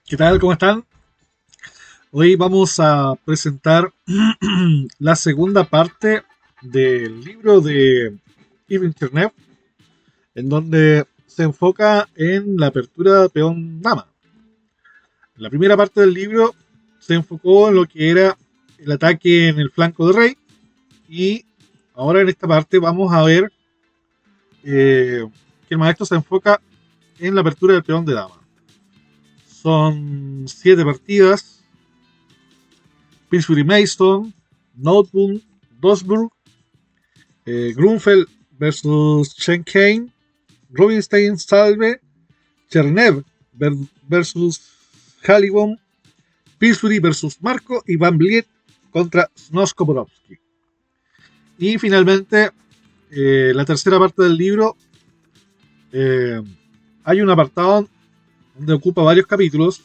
¿Qué tal? ¿Cómo están? Hoy vamos a presentar la segunda parte del libro de Yves Internet, en donde se enfoca en la apertura peón-dama. La primera parte del libro se enfocó en lo que era el ataque en el flanco de rey, y ahora en esta parte vamos a ver que el maestro se enfoca en la apertura del peón de dama. Son 7 partidas: Pillsbury Mason, Noteboom, Dosburg, Grunfeld versus Chen Kane, Rubinstein Salve, Chernev versus Halliwell, Pillsbury versus Marco y Van Vliet contra Snosko Borowski. Y finalmente, la tercera parte del libro, eh, hay un apartado donde ocupa varios capítulos,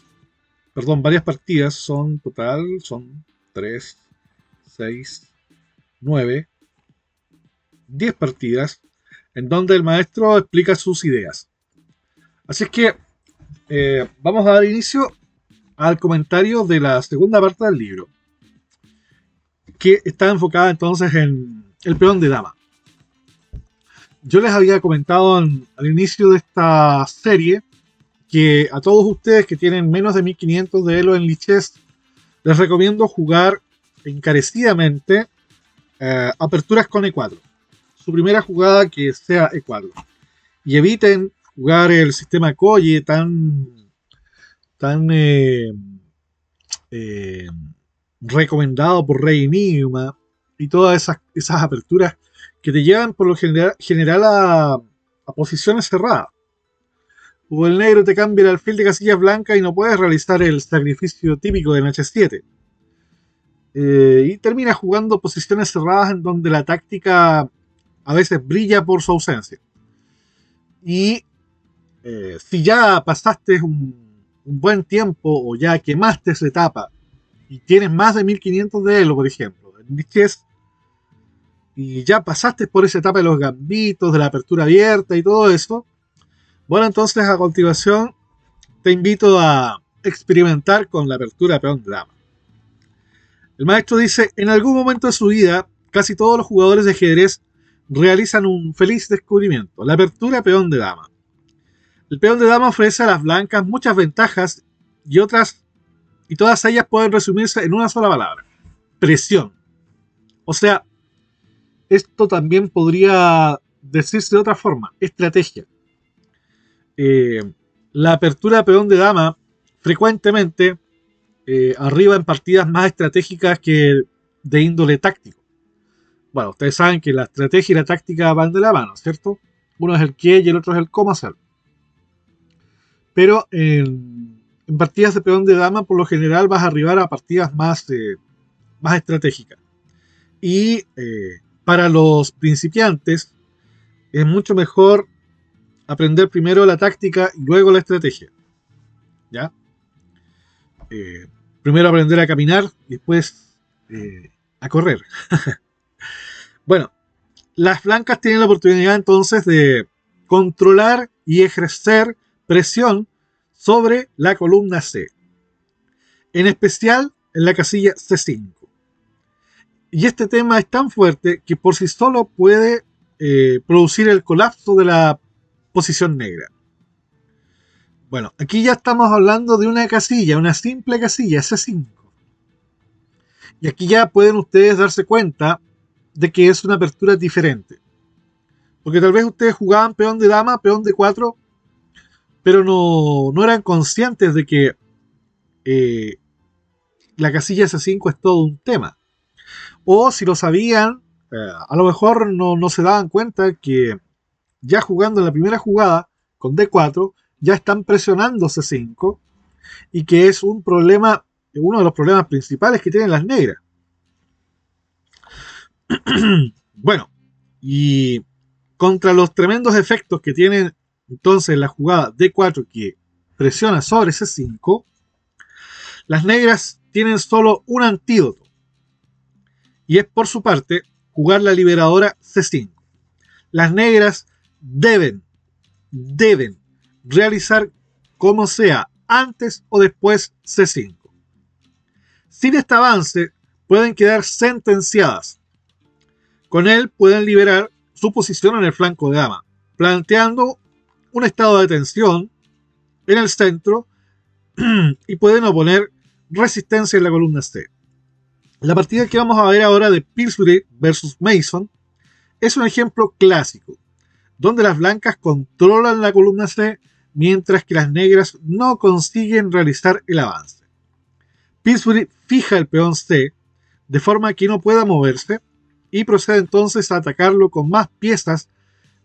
varias partidas, son 3, 6, 9, 10 partidas, en donde el maestro explica sus ideas. Así es que vamos a dar inicio al comentario de la segunda parte del libro, que está enfocada entonces en el peón de dama. Yo les había comentado al inicio de esta serie que a todos ustedes que tienen menos de 1500 de Elo en Lichess, les recomiendo jugar encarecidamente aperturas con E4. Su primera jugada que sea E4. Y eviten jugar el sistema Koye tan eh, recomendado por Rey Enigma y todas esas aperturas que te llevan por lo general a posiciones cerradas. O el negro te cambia el alfil de casillas blancas y no puedes realizar el sacrificio típico en H7. Y termina jugando posiciones cerradas en donde la táctica a veces brilla por su ausencia. Y si ya pasaste un buen tiempo o ya quemaste esa etapa y tienes más de 1500 de Elo, por ejemplo, en Lichess, y ya pasaste por esa etapa de los gambitos, de la apertura abierta y todo eso, bueno, entonces a continuación te invito a experimentar con la apertura peón de dama. El maestro dice: en algún momento de su vida, casi todos los jugadores de ajedrez realizan un feliz descubrimiento: la apertura peón de dama. El peón de dama ofrece a las blancas muchas ventajas y todas ellas pueden resumirse en una sola palabra: presión. O sea, esto también podría decirse de otra forma: estrategia. La apertura peón de dama frecuentemente arriba en partidas más estratégicas que de índole táctico. Bueno, ustedes saben que la estrategia y la táctica van de la mano, ¿cierto? Uno es el qué y el otro es el cómo hacerlo. Pero en partidas de peón de dama, por lo general vas a arribar a partidas más estratégicas. Y para los principiantes es mucho mejor aprender primero la táctica y luego la estrategia. ¿Ya? Primero aprender a caminar y después a correr. Bueno, las blancas tienen la oportunidad entonces de controlar y ejercer presión sobre la columna C, en especial en la casilla C5. Y este tema es tan fuerte que por sí solo puede producir el colapso de la posición negra. Bueno, aquí ya estamos hablando de una casilla, una simple casilla C5. Y aquí ya pueden ustedes darse cuenta de que es una apertura diferente. Porque tal vez ustedes jugaban peón de dama, peón de 4, pero no eran conscientes de que la casilla C5 es todo un tema. O si lo sabían, a lo mejor no se daban cuenta que ya jugando en la primera jugada con D4, ya están presionando C5 y que es un problema, uno de los problemas principales que tienen las negras. Bueno, y contra los tremendos efectos que tienen entonces la jugada D4 que presiona sobre C5, las negras tienen solo un antídoto, y es por su parte jugar la liberadora C5. Las negras deben realizar como sea antes o después C5. Sin este avance, pueden quedar sentenciadas. Con él pueden liberar su posición en el flanco de dama, planteando un estado de tensión en el centro y pueden oponer resistencia en la columna C. La partida que vamos a ver ahora de Pillsbury versus Mason es un ejemplo clásico, donde las blancas controlan la columna C mientras que las negras no consiguen realizar el avance. Pillsbury fija el peón C de forma que no pueda moverse y procede entonces a atacarlo con más piezas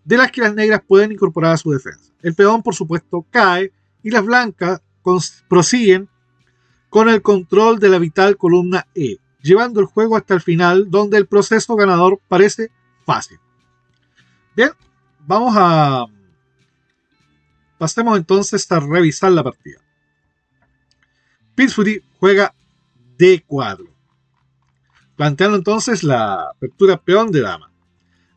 de las que las negras pueden incorporar a su defensa. El peón, por supuesto, cae y las blancas prosiguen con el control de la vital columna E, llevando el juego hasta el final, donde el proceso ganador parece fácil. Bien, pasemos entonces a revisar la partida. Pillsbury juega D4, planteando entonces la apertura peón de dama.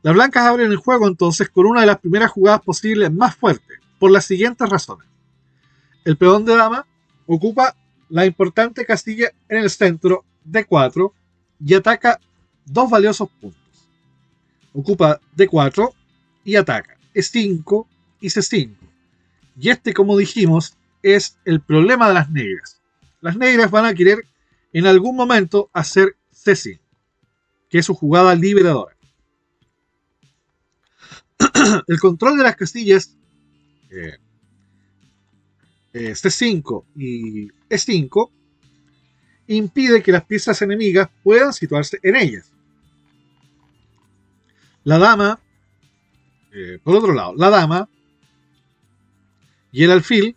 Las blancas abren el juego entonces con una de las primeras jugadas posibles más fuertes, por las siguientes razones. El peón de dama ocupa la importante casilla en el centro D4 y ataca dos valiosos puntos. Ocupa D4 y ataca E5 y C5. Y este, como dijimos, es el problema de las negras. Las negras van a querer en algún momento hacer C5, que es su jugada liberadora. El control de las casillas C5 y E5 impide que las piezas enemigas puedan situarse en ellas. La dama, por otro lado, la dama y el alfil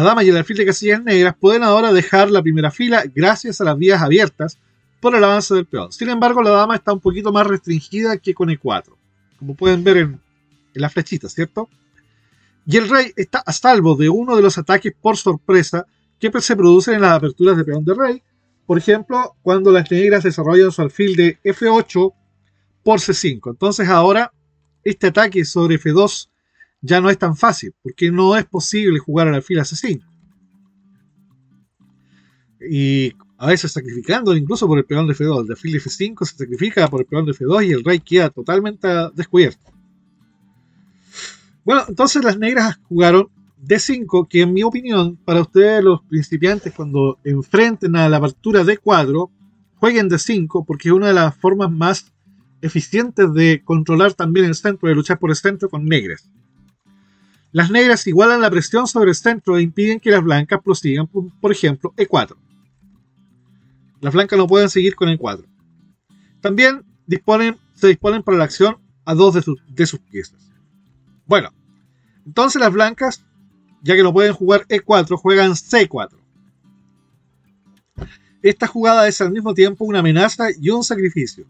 de casillas negras pueden ahora dejar la primera fila gracias a las vías abiertas por el avance del peón. Sin embargo, la dama está un poquito más restringida que con E4, como pueden ver en la flechita, ¿cierto? Y el rey está a salvo de uno de los ataques por sorpresa que se producen en las aperturas de peón de rey. Por ejemplo, cuando las negras desarrollan su alfil de F8 por C5. Entonces ahora este ataque sobre F2 ya no es tan fácil, porque no es posible jugar al alfil a C5. Y a veces sacrificándolo incluso por el peón de F2. El alfil de F5 se sacrifica por el peón de F2 y el rey queda totalmente descubierto. Bueno, entonces las negras jugaron D5, que en mi opinión, para ustedes los principiantes, cuando enfrenten a la apertura D4, jueguen D5, porque es una de las formas más eficientes de controlar también el centro, de luchar por el centro con negras. Las negras igualan la presión sobre el centro e impiden que las blancas prosigan, por ejemplo, E4. Las blancas no pueden seguir con E4. También se disponen para la acción a dos de sus piezas. Bueno, entonces las blancas, ya que no pueden jugar E4, juegan C4. Esta jugada es al mismo tiempo una amenaza y un sacrificio.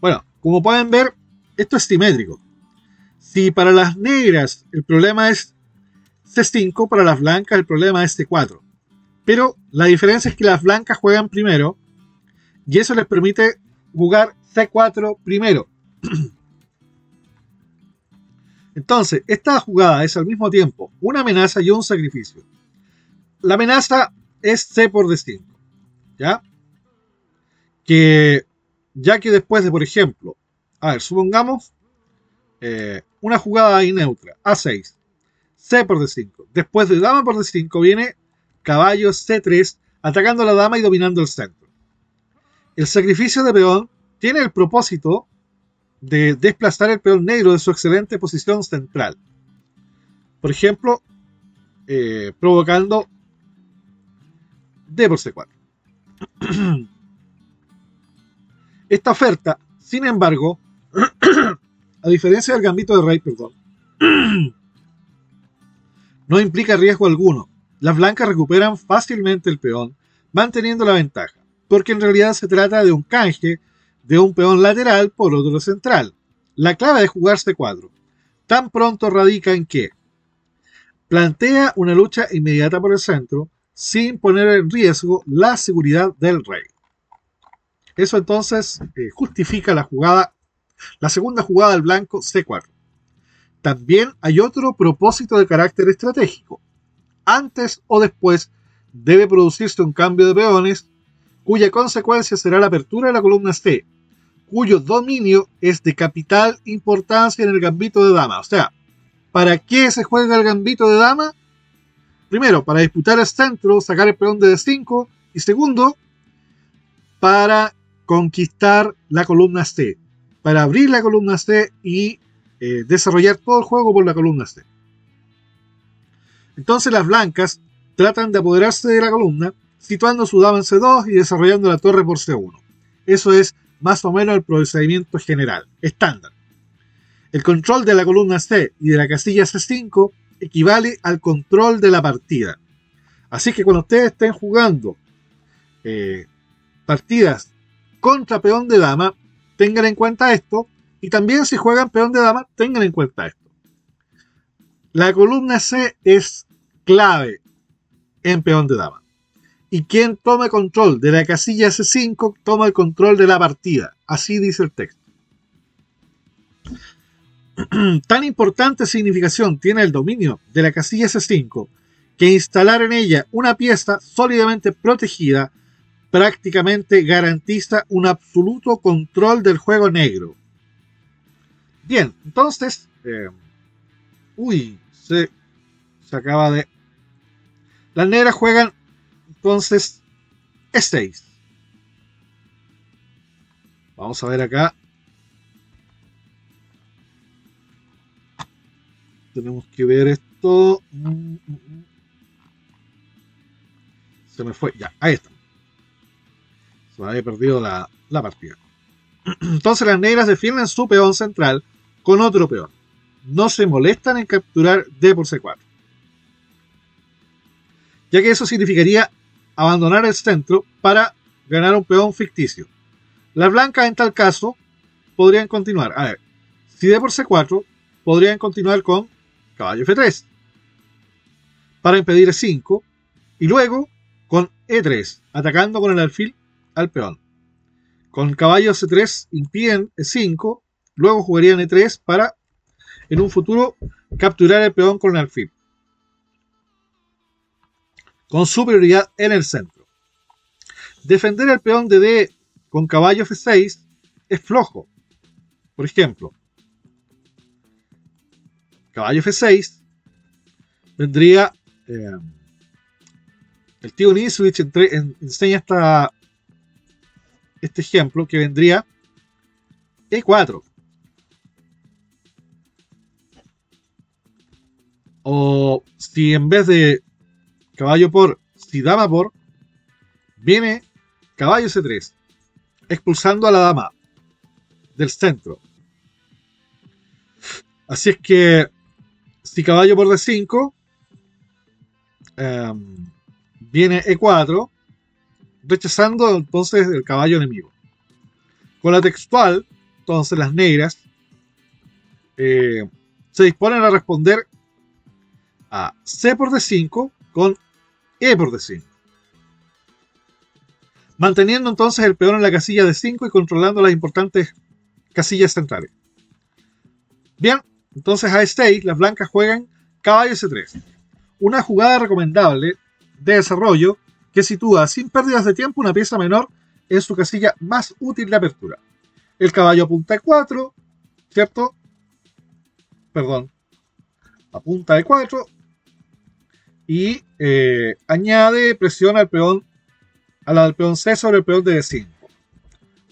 Bueno, como pueden ver, esto es simétrico. Si para las negras el problema es C5, para las blancas el problema es C4. Pero la diferencia es que las blancas juegan primero y eso les permite jugar C4 primero. Entonces, esta jugada es al mismo tiempo una amenaza y un sacrificio. La amenaza es C por D5, ¿ya? Ya que después de, por ejemplo, supongamos una jugada ahí neutra, A6, C por D5. Después de dama por D5 viene caballo C3, atacando a la dama y dominando el centro. El sacrificio de peón tiene el propósito de desplazar el peón negro de su excelente posición central. Por ejemplo, provocando D por C4. Esta oferta, sin embargo, a diferencia del gambito de rey, no implica riesgo alguno. Las blancas recuperan fácilmente el peón, manteniendo la ventaja, porque en realidad se trata de un canje de un peón lateral por otro central. La clave de jugar C4 tan pronto radica en que plantea una lucha inmediata por el centro sin poner en riesgo la seguridad del rey. Eso entonces justifica la segunda jugada del blanco C4. también hay otro propósito de carácter estratégico. Antes o después debe producirse un cambio de peones, cuya consecuencia será la apertura de la columna C, cuyo dominio es de capital importancia en el gambito de dama. O sea, ¿para qué se juega el gambito de dama? Primero, para disputar el centro, sacar el peón de D5, y segundo, para conquistar la columna C, para abrir la columna C y desarrollar todo el juego por la columna C. Entonces las blancas tratan de apoderarse de la columna, situando su dama en C2 y desarrollando la torre por C1. Eso es más o menos el procedimiento general, estándar. El control de la columna C y de la casilla C5 equivale al control de la partida. Así que cuando ustedes estén jugando partidas contra peón de dama, tengan en cuenta esto, y también si juegan peón de dama, tengan en cuenta esto. La columna C es clave en peón de dama. Y quien tome control de la casilla C5 toma el control de la partida. Así dice el texto. Tan importante significación tiene el dominio de la casilla C5 que instalar en ella una pieza sólidamente protegida prácticamente garantiza un absoluto control del juego negro. Bien, entonces... se acaba de... Las negras juegan entonces E6. Vamos a ver acá. Tenemos que ver esto. Se me fue. Ya, ahí está. Se me había perdido la partida. Entonces las negras defienden su peón central con otro peón. No se molestan en capturar D por C4. Ya que eso significaría abandonar el centro para ganar un peón ficticio. Las blancas en tal caso podrían continuar. A ver, si D por C4, podrían continuar con caballo F3 para impedir E5 y luego con E3, atacando con el alfil al peón. Con caballo C3 impiden E5, luego jugarían E3 para en un futuro capturar el peón con el alfil, con superioridad en el centro. Defender el peón de D con caballo F6 es flojo. Por ejemplo, caballo F6 vendría... el tío Nisovich enseña este ejemplo que vendría E4. O si en vez de caballo por, si dama por, viene caballo C3, expulsando a la dama del centro. Así es que si caballo por D5, viene E4, rechazando entonces el caballo enemigo. Con la textual, entonces las negras se disponen a responder a C por D5 con E por D5, manteniendo entonces el peón en la casilla D5 y controlando las importantes casillas centrales. Bien, entonces a E6 las blancas juegan caballo C3, una jugada recomendable de desarrollo que sitúa sin pérdidas de tiempo una pieza menor en su casilla más útil de apertura. El caballo apunta E4, ¿cierto? Perdón, apunta E4 y añade presión al peón, a la del peón C sobre el peón de D5.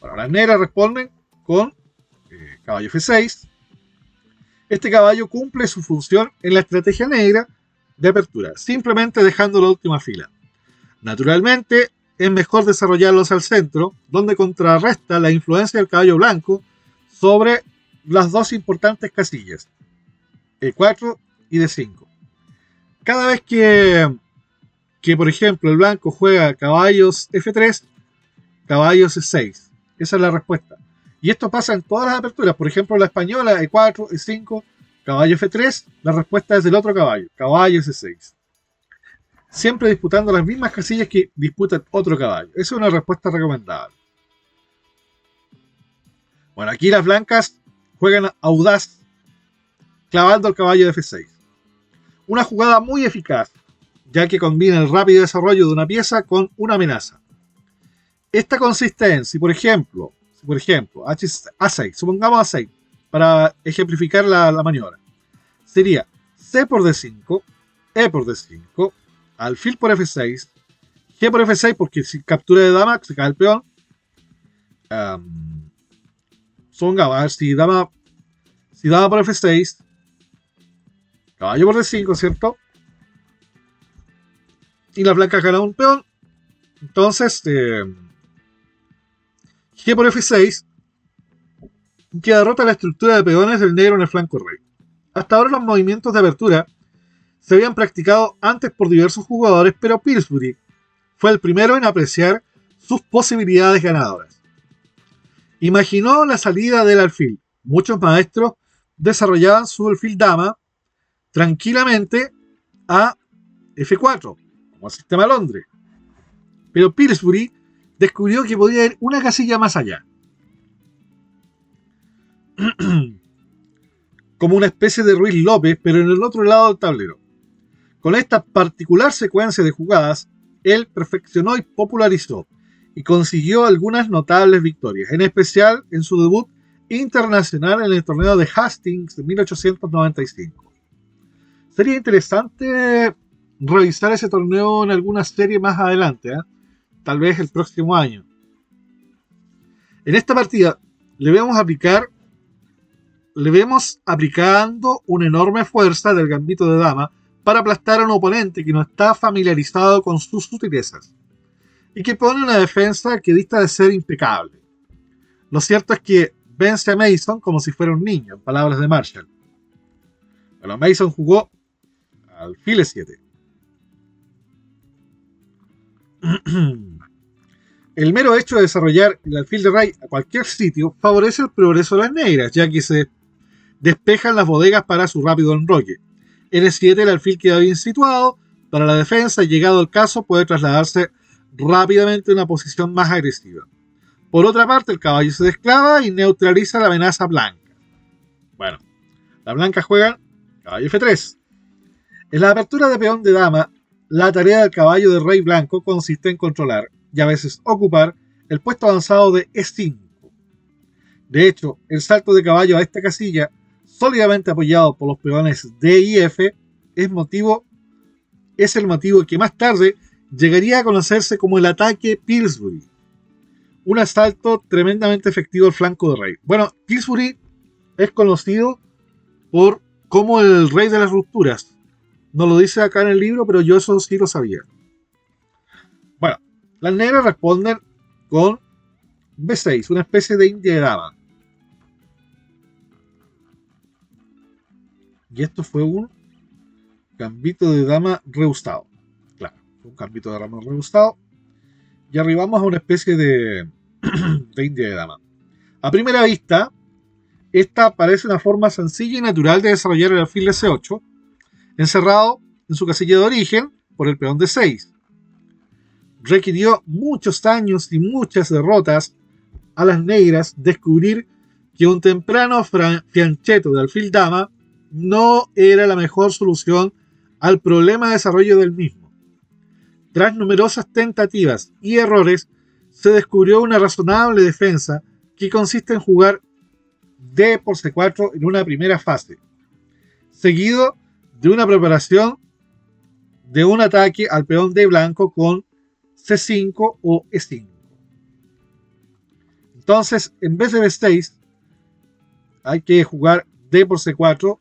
Bueno, las negras responden con caballo F6. Este caballo cumple su función en la estrategia negra de apertura, simplemente dejando la última fila. Naturalmente, es mejor desarrollarlos al centro, donde contrarresta la influencia del caballo blanco sobre las dos importantes casillas, E4 y D5. Cada vez que, por ejemplo, el blanco juega caballos F3, caballos E6. Esa es la respuesta. Y esto pasa en todas las aperturas. Por ejemplo, la española, E4, E5, caballo F3, la respuesta es del otro caballo, caballo C6. Siempre disputando las mismas casillas que disputa otro caballo. Esa es una respuesta recomendable. Bueno, aquí las blancas juegan audaz, clavando al caballo de F6. Una jugada muy eficaz, ya que combina el rápido desarrollo de una pieza con una amenaza. Esta consiste en, si por ejemplo, A6, supongamos A6, para ejemplificar la maniobra, sería C por D5, E por D5, alfil por F6, G por F6, porque si captura de dama se cae el peón. Supongamos, a ver, si dama por F6, caballo por D5, ¿cierto? Y la blanca gana un peón. Entonces, G por F6, que derrota la estructura de peones del negro en el flanco rey. Hasta ahora los movimientos de apertura se habían practicado antes por diversos jugadores, pero Pillsbury fue el primero en apreciar sus posibilidades ganadoras. Imaginó la salida del alfil. Muchos maestros desarrollaban su alfil dama tranquilamente a F4, como el sistema Londres. Pero Pillsbury descubrió que podía ir una casilla más allá. Como una especie de Ruiz López, pero en el otro lado del tablero. Con esta particular secuencia de jugadas, él perfeccionó y popularizó, y consiguió algunas notables victorias, en especial en su debut internacional en el torneo de Hastings de 1895. Sería interesante revisar ese torneo en alguna serie más adelante, tal vez el próximo año. En esta partida le vemos aplicando una enorme fuerza del gambito de dama para aplastar a un oponente que no está familiarizado con sus sutilezas y que pone una defensa que dista de ser impecable. Lo cierto es que vence a Mason como si fuera un niño, en palabras de Marshall. Pero Mason jugó alfil E7. El mero hecho de desarrollar el alfil de rey a cualquier sitio favorece el progreso de las negras, ya que se despejan las bodegas para su rápido enroque. En E7 el alfil queda bien situado para la defensa y, llegado el caso, puede trasladarse rápidamente a una posición más agresiva. Por otra parte, el caballo se desclava y neutraliza la amenaza blanca. Bueno, las blancas juegan caballo F3. En la apertura de peón de dama, la tarea del caballo de rey blanco consiste en controlar y a veces ocupar el puesto avanzado de E5. De hecho, el salto de caballo a esta casilla, sólidamente apoyado por los peones D y F, es el motivo que más tarde llegaría a conocerse como el ataque Pillsbury. Un asalto tremendamente efectivo al flanco de rey. Bueno, Pillsbury es conocido como el rey de las rupturas. No lo dice acá en el libro, pero yo eso sí lo sabía. Bueno, las negras responden con B6, una especie de india de dama. Y esto fue un gambito de dama rebuscado. Claro, fue un gambito de dama rebuscado. Y arribamos a una especie de india de dama. A primera vista, esta parece una forma sencilla y natural de desarrollar el alfil de C8, encerrado en su casilla de origen por el peón de 6. Requirió muchos años y muchas derrotas a las negras descubrir que un temprano fianchetto de alfil dama no era la mejor solución al problema de desarrollo del mismo. Tras numerosas tentativas y errores, se descubrió una razonable defensa que consiste en jugar D por C4 en una primera fase, seguido de una preparación de un ataque al peón D blanco con C5 o E5. Entonces, en vez de B6, hay que jugar D por C4,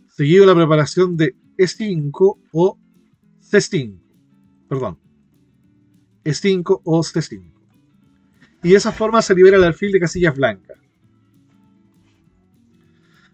seguido de la preparación de E5 o C5. Perdón. E5 o C5. Y de esa forma se libera el alfil de casillas blancas.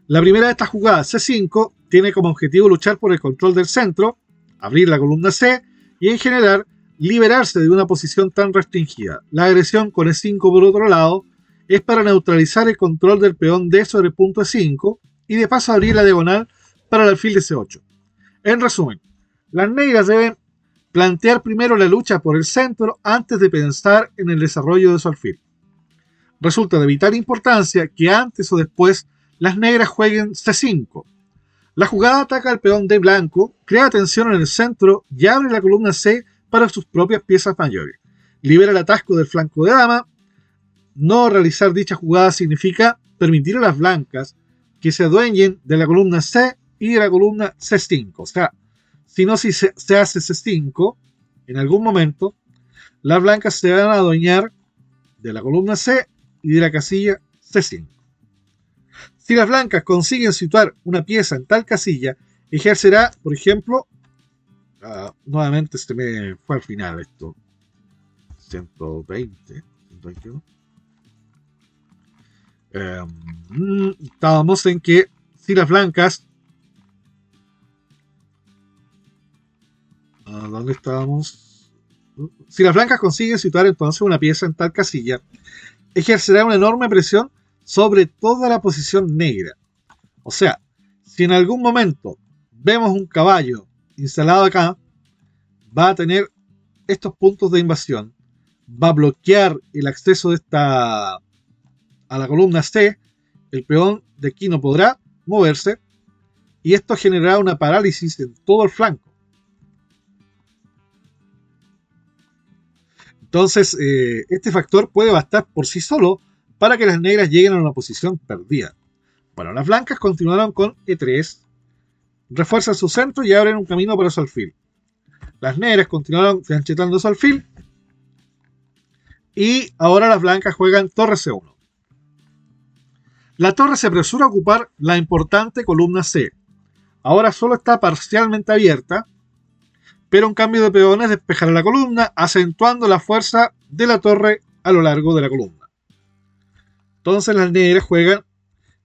La primera de estas jugadas, C5, tiene como objetivo luchar por el control del centro, abrir la columna C y en general liberarse de una posición tan restringida. La agresión con E5 por otro lado es para neutralizar el control del peón D sobre el punto E5 y de paso abrir la diagonal para el alfil de C8. En resumen, las negras deben plantear primero la lucha por el centro antes de pensar en el desarrollo de su alfil. Resulta de vital importancia que antes o después las negras jueguen C5. La jugada ataca al peón de blanco, crea tensión en el centro y abre la columna C para sus propias piezas mayores. Libera el atasco del flanco de dama. No realizar dicha jugada significa permitir a las blancas que se adueñen de la columna C y de la columna C5. O sea, si no si se hace C5, en algún momento, las blancas se van a adueñar de la columna C y de la casilla C5. Si las blancas consiguen situar una pieza en tal casilla, ejercerá, por ejemplo, nuevamente se me fue al final esto, 120, 121. Estábamos en que si las blancas, ¿dónde estábamos? Si las blancas consiguen situar entonces una pieza en tal casilla, ejercerá una enorme presión sobre toda la posición negra. O sea, si en algún momento vemos un caballo instalado acá, va a tener estos puntos de invasión, va a bloquear el acceso de esta a la columna C, el peón de aquí no podrá moverse y esto generará una parálisis en todo el flanco. Entonces, este factor puede bastar por sí solo para que las negras lleguen a una posición perdida. Bueno, las blancas continuaron con E3, refuerzan su centro y abren un camino para su alfil. Las negras continuaron fianchetando su alfil y ahora las blancas juegan torre C1. La torre se apresura a ocupar la importante columna C. Ahora solo está parcialmente abierta, pero un cambio de peones despejará la columna, acentuando la fuerza de la torre a lo largo de la columna. Entonces las negras juegan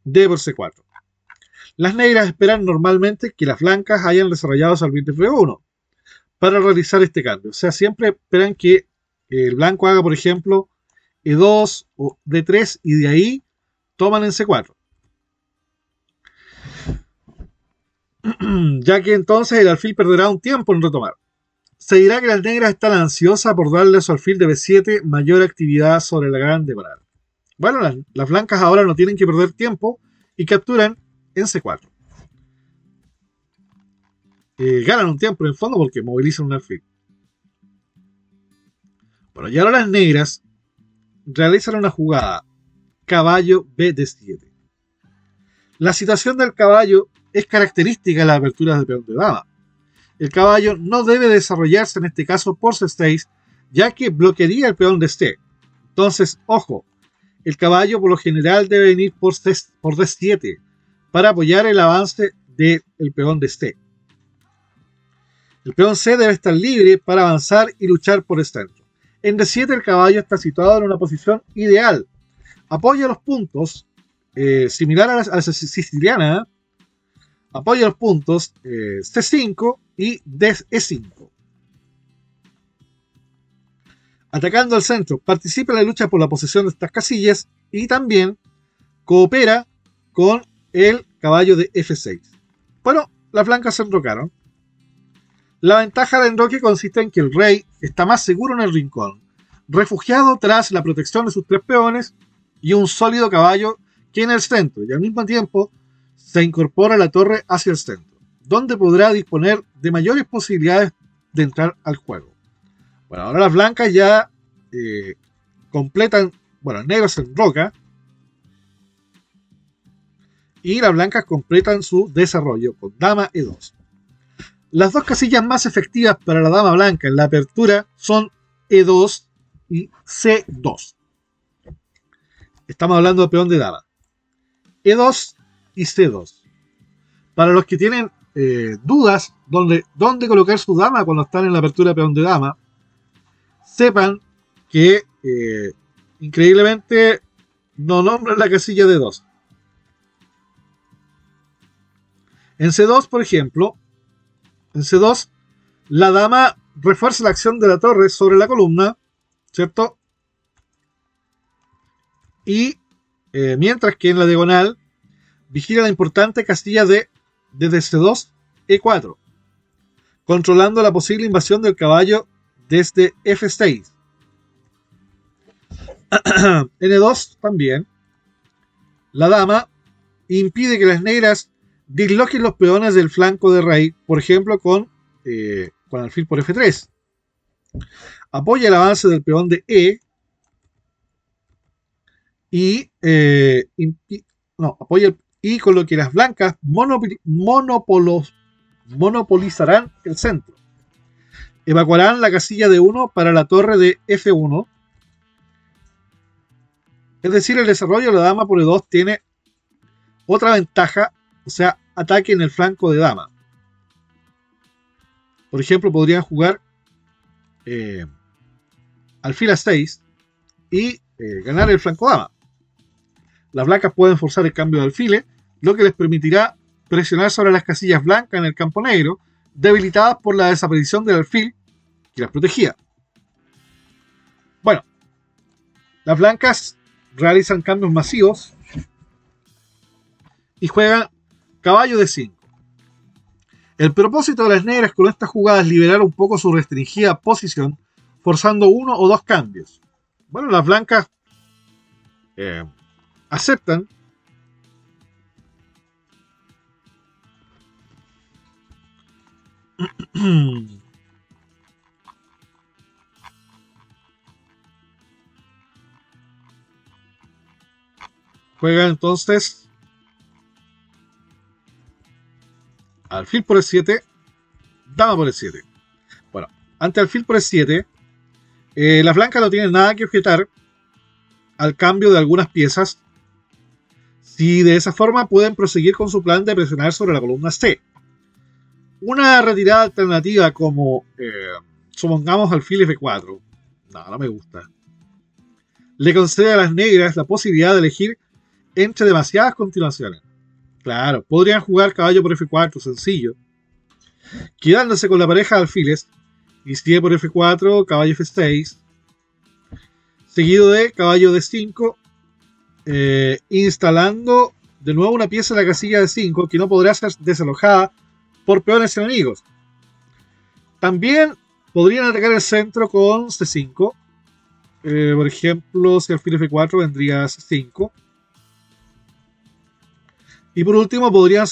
D por C4. Las negras esperan normalmente que las blancas hayan desarrollado su alfil de F1 para realizar este cambio. O sea, siempre esperan que el blanco haga, por ejemplo, E2 o D3 y de ahí toman en C4. Ya que entonces el alfil perderá un tiempo en retomar. Se dirá que las negras están ansiosas por darle a su alfil de B7 mayor actividad sobre la gran diagonal. Bueno, las blancas ahora no tienen que perder tiempo y capturan en C4. Ganan un tiempo en el fondo porque movilizan un alfil. Bueno, y ahora las negras realizan una jugada caballo B7. La situación del caballo es característica de las aperturas de peón de dama. El caballo no debe desarrollarse en este caso por C6, ya que bloquearía el peón de C. Entonces, ojo, el caballo por lo general debe venir por D7 para apoyar el avance del peón de C. El peón C debe estar libre para avanzar y luchar por el centro. En D7 el caballo está situado en una posición ideal. Apoya los puntos, similar a la siciliana, apoya los puntos C5 y E5. Atacando al centro, participa en la lucha por la posesión de estas casillas y también coopera con el caballo de F6. Bueno, las blancas se enrocaron. La ventaja del enroque consiste en que el rey está más seguro en el rincón, refugiado tras la protección de sus tres peones y un sólido caballo que en el centro, y al mismo tiempo se incorpora la torre hacia el centro, donde podrá disponer de mayores posibilidades de entrar al juego. Bueno, ahora las blancas ya completan, bueno, el negro se enroca y las blancas completan su desarrollo con dama E2. Las dos casillas más efectivas para la dama blanca en la apertura son E2 y C2. Estamos hablando de peón de dama. E2 y C2. Para los que tienen dudas dónde colocar su dama cuando están en la apertura de peón de dama, sepan que increíblemente no nombran la casilla de 2. En C2, por ejemplo, en C2, la dama refuerza la acción de la torre sobre la columna, ¿cierto? Y mientras que en la diagonal vigila la importante casilla de desde C2 E4, controlando la posible invasión del caballo desde F6. En E2 también, la dama impide que las negras disloquen los peones del flanco de rey, por ejemplo con alfil por F3. Apoya el avance del peón de E y apoya y con lo que las blancas monopolizarán el centro. Evacuarán la casilla de 1 para la torre de F1. Es decir, el desarrollo de la dama por E2 tiene otra ventaja, o sea, ataque en el flanco de dama. Por ejemplo, podrían jugar alfil a 6 y ganar el flanco dama. Las blancas pueden forzar el cambio de alfiles, lo que les permitirá presionar sobre las casillas blancas en el campo negro, debilitadas por la desaparición del alfil que las protegía. Bueno, las blancas realizan cambios masivos y juegan caballo de 5. El propósito de las negras con esta jugada es liberar un poco su restringida posición, forzando 1 o 2 cambios. Bueno, las blancas aceptan. Juega entonces alfil por E7, dama por E7. Bueno, ante alfil por E7, las blancas no tienen nada que objetar al cambio de algunas piezas, si de esa forma pueden proseguir con su plan de presionar sobre la columna C. Una retirada alternativa como supongamos alfil F4, no me gusta. Le concede a las negras la posibilidad de elegir entre demasiadas continuaciones. Claro, podrían jugar caballo por F4, sencillo, quedándose con la pareja de alfiles, inicié por F4, caballo F6, seguido de caballo D5, instalando de nuevo una pieza en la casilla de 5 que no podrá ser desalojada por peones enemigos. También podrían atacar el centro con C5. Por ejemplo, si alfil F4 vendría C5. Y por último podrían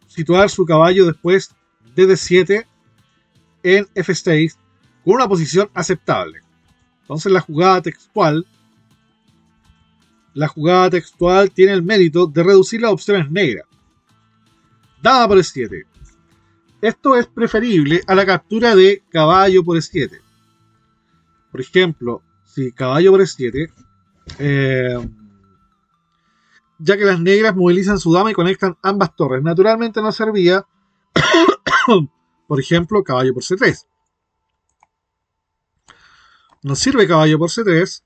situar su caballo después de D7 en F6 con una posición aceptable. Entonces la jugada textual tiene el mérito de reducir las opciones negras. Dama por E7. Esto es preferible a la captura de caballo por E7. Por ejemplo, si caballo por E7, ya que las negras movilizan su dama y conectan ambas torres. Naturalmente no servía, por ejemplo, caballo por C3. Nos sirve caballo por C3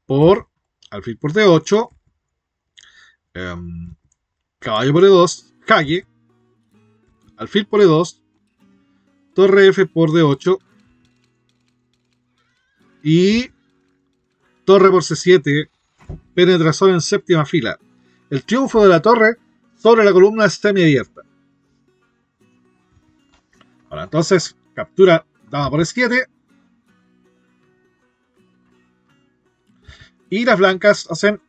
por alfil por D8, caballo por E2, jaque, alfil por E2, torre F por D8 y torre por C7, penetración en séptima fila. El triunfo de la torre sobre la columna semiabierta. Ahora entonces captura dama por E7 y las blancas hacen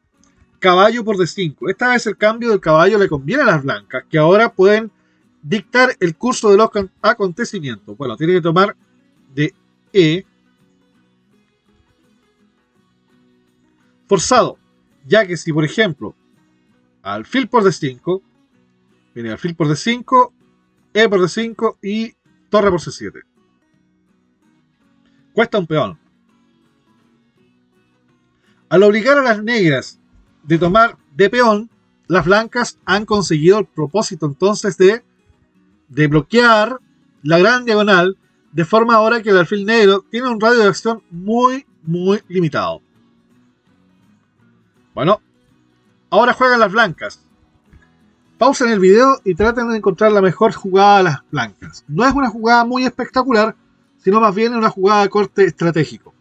caballo por D5. Esta vez el cambio del caballo le conviene a las blancas, que ahora pueden dictar el curso de los acontecimientos. Bueno, tiene que tomar de E forzado, ya que si por ejemplo alfil por D5, viene alfil por D5, E por D5 y torre por C7. Cuesta un peón. Al obligar a las negras de tomar de peón, las blancas han conseguido el propósito entonces de bloquear la gran diagonal, de forma ahora que el alfil negro tiene un radio de acción muy limitado. Bueno, ahora juegan las blancas. Pausen el video y traten de encontrar la mejor jugada de las blancas. No es una jugada muy espectacular, sino más bien una jugada de corte estratégico.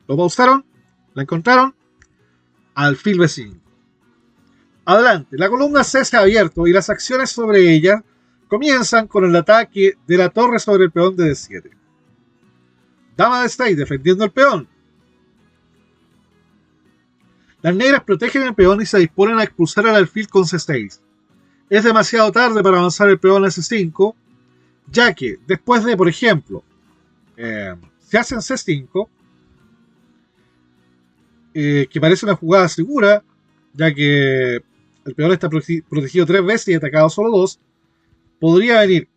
Lo pausaron, la encontraron, alfil B5. Adelante, la columna C se ha abierto y las acciones sobre ella comienzan con el ataque de la torre sobre el peón de D7. Dama de 6 defendiendo el peón. Las negras protegen el peón y se disponen a expulsar al alfil con C6. Es demasiado tarde para avanzar el peón S5, ya que después de, por ejemplo, se hace en C5, que parece una jugada segura, ya que el peón está protegido 3 veces y atacado solo 2, podría venir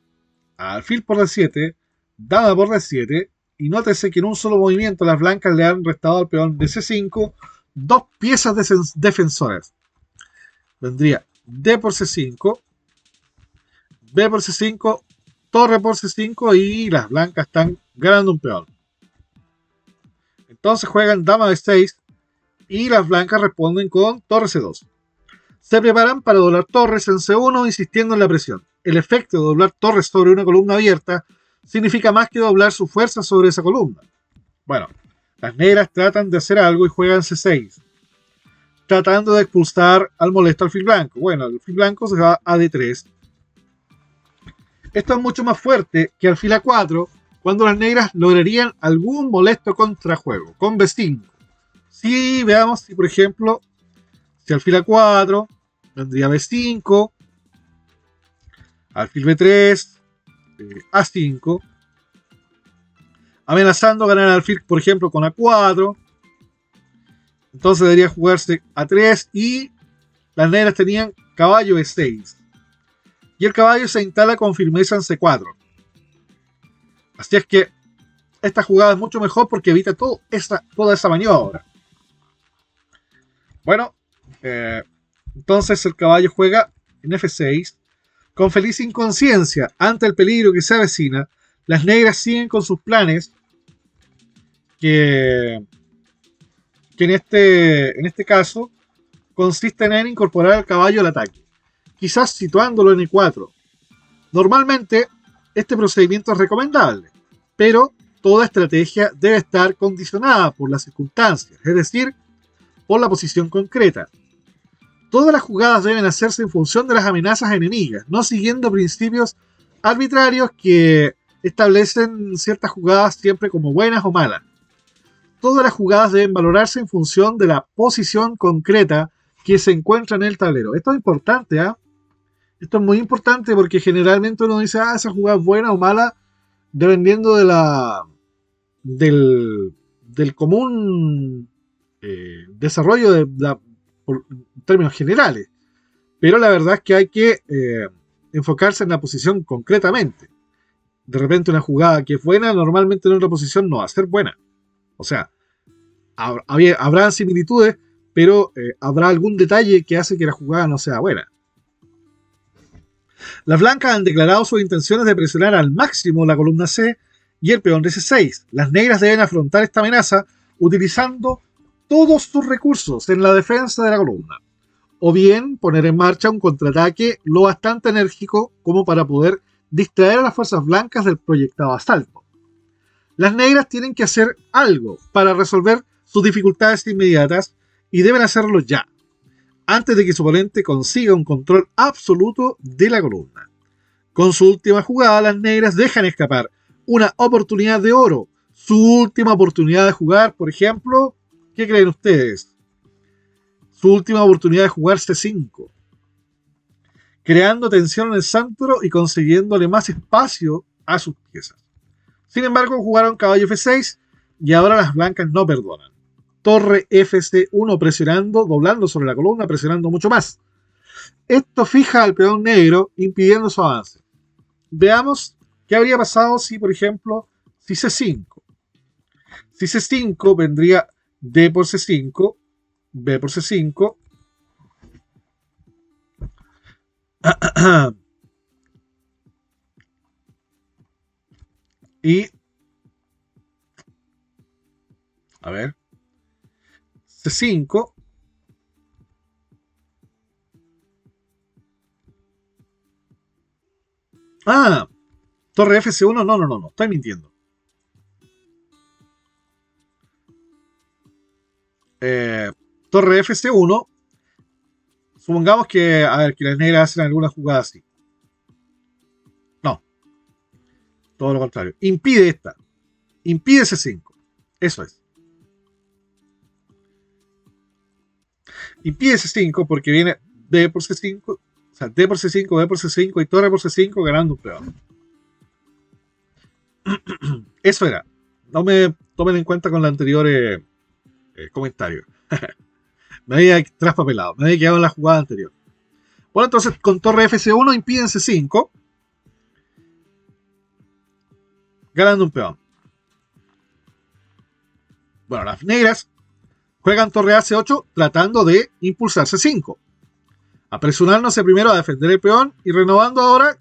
alfil por D7, dama por D7, y nótese que en un solo movimiento las blancas le han restado al peón de C5 2 piezas defensoras. Vendría D por C5, B por C5, torre por C5 y las blancas están ganando un peón. Entonces juegan dama B6 y las blancas responden con torre C2. Se preparan para doblar torres en C1 insistiendo en la presión. El efecto de doblar torres sobre una columna abierta significa más que doblar su fuerza sobre esa columna. Bueno, las negras tratan de hacer algo y juegan C6, tratando de expulsar al molesto alfil blanco. Bueno, el alfil blanco se va a D3. Esto es mucho más fuerte que alfil A4, cuando las negras lograrían algún molesto contrajuego, con B5. Si veamos, si por ejemplo, si alfil A4, vendría B5, alfil B3, A5, amenazando ganar al alfil, por ejemplo, con A4. Entonces debería jugarse A3 y las negras tenían caballo E6. Y el caballo se instala con firmeza en C4. Así es que esta jugada es mucho mejor porque evita toda esa maniobra. Bueno, entonces el caballo juega en F6. Con feliz inconsciencia ante el peligro que se avecina, las negras siguen con sus planes que en este caso consisten en incorporar al caballo al ataque, quizás situándolo en E4. Normalmente este procedimiento es recomendable, pero toda estrategia debe estar condicionada por las circunstancias, es decir, por la posición concreta. Todas las jugadas deben hacerse en función de las amenazas enemigas, no siguiendo principios arbitrarios que establecen ciertas jugadas siempre como buenas o malas. Todas las jugadas deben valorarse en función de la posición concreta que se encuentra en el tablero. Esto es importante, ¿eh? Esto es muy importante porque generalmente uno dice, esa jugada es buena o mala, dependiendo del común desarrollo en términos generales. Pero la verdad es que hay que enfocarse en la posición concretamente. De repente una jugada que es buena, normalmente en otra posición no va a ser buena. O sea, habrá similitudes, pero habrá algún detalle que hace que la jugada no sea buena. Las blancas han declarado sus intenciones de presionar al máximo la columna C y el peón de C6. Las negras deben afrontar esta amenaza utilizando todos sus recursos en la defensa de la columna, o bien poner en marcha un contraataque lo bastante enérgico como para poder distraer a las fuerzas blancas del proyectado asalto. Las negras tienen que hacer algo para resolver sus dificultades inmediatas y deben hacerlo ya, antes de que su oponente consiga un control absoluto de la columna. Con su última jugada, las negras dejan escapar una oportunidad de oro, su última oportunidad de jugar, por ejemplo, ¿qué creen ustedes? Su última oportunidad de jugar C5, creando tensión en el centro y consiguiéndole más espacio a sus piezas. Sin embargo, jugaron caballo F6 y ahora las blancas no perdonan. Torre FC1 presionando, doblando sobre la columna, presionando mucho más. Esto fija al peón negro, impidiendo su avance. Veamos qué habría pasado si, por ejemplo, si C5. Si C5 vendría D por C5, B por C5. Y a ver, C5. Torre FC1, no, estoy mintiendo. Torre FC1, supongamos que, que las negras hacen alguna jugada así. No, todo lo contrario. Impide esta. Impide C5. Eso es. Impide C5 porque viene D por C5, o sea, D por C5, B por C5 y torre por C5 ganando un peón. Eso era. No me tomen en cuenta con los anteriores comentarios. Me había traspapelado, me había quedado en la jugada anterior. Bueno, entonces con torre FC1 impiden C5, ganando un peón. Bueno, las negras juegan torre AC8 tratando de impulsar C5. Apresurándose primero a defender el peón y renovando ahora,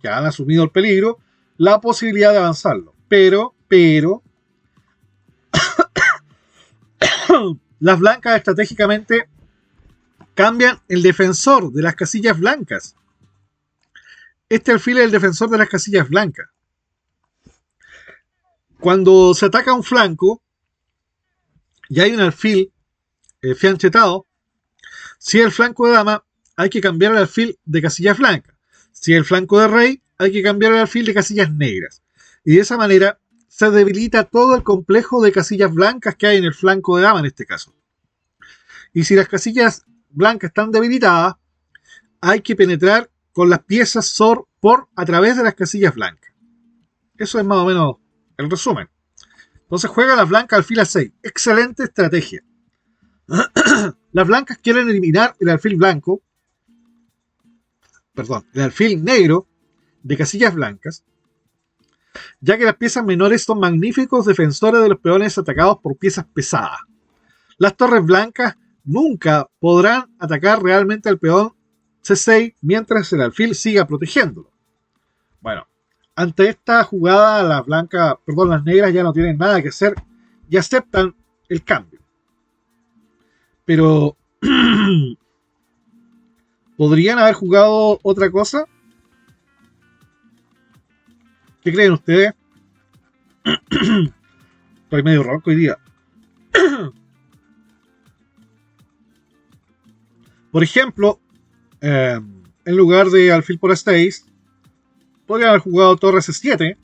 que han asumido el peligro, la posibilidad de avanzarlo. Pero, las blancas estratégicamente cambian el defensor de las casillas blancas. Este alfil es el defensor de las casillas blancas. Cuando se ataca un flanco y hay un alfil fianchetado, si es el flanco de dama, hay que cambiar el alfil de casillas blancas. Si es el flanco de rey, hay que cambiar el alfil de casillas negras. Y de esa manera se debilita todo el complejo de casillas blancas que hay en el flanco de dama en este caso. Y si las casillas blancas están debilitadas, hay que penetrar con las piezas por a través de las casillas blancas. Eso es más o menos el resumen. Entonces juega las blancas alfil A6. Excelente estrategia. Las blancas quieren eliminar el alfil blanco, el alfil negro de casillas blancas, ya que las piezas menores son magníficos defensores de los peones atacados por piezas pesadas. Las torres blancas nunca podrán atacar realmente al peón C6 mientras el alfil siga protegiéndolo. Bueno, ante esta jugada las negras ya no tienen nada que hacer y aceptan el cambio. Pero ¿podrían haber jugado otra cosa? ¿Qué creen ustedes? Estoy medio ronco hoy día. Por ejemplo, en lugar de alfil por A6, podrían haber jugado torre C7,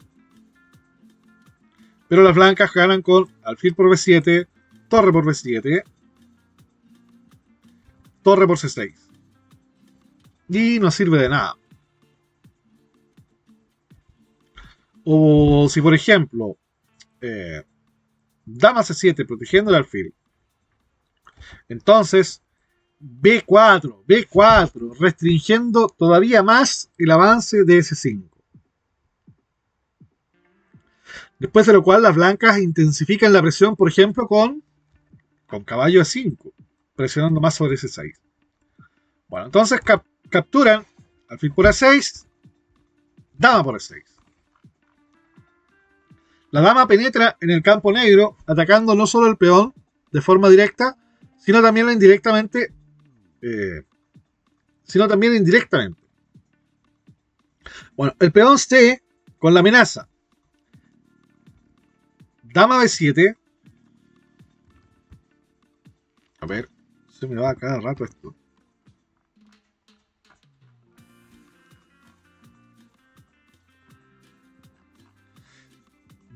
pero las blancas ganan con alfil por B7, torre por B7, torre por C6. Y no sirve de nada. O si, por ejemplo, dama C7 protegiendo el alfil, entonces B4, restringiendo todavía más el avance de S5. Después de lo cual las blancas intensifican la presión, por ejemplo, con caballo A5, presionando más sobre S6. Bueno, entonces capturan alfil por A6, dama por A6. La dama penetra en el campo negro, atacando no solo el peón de forma directa, sino también indirectamente. Bueno, el peón C con la amenaza dama B7. A ver, se me va a cada rato esto.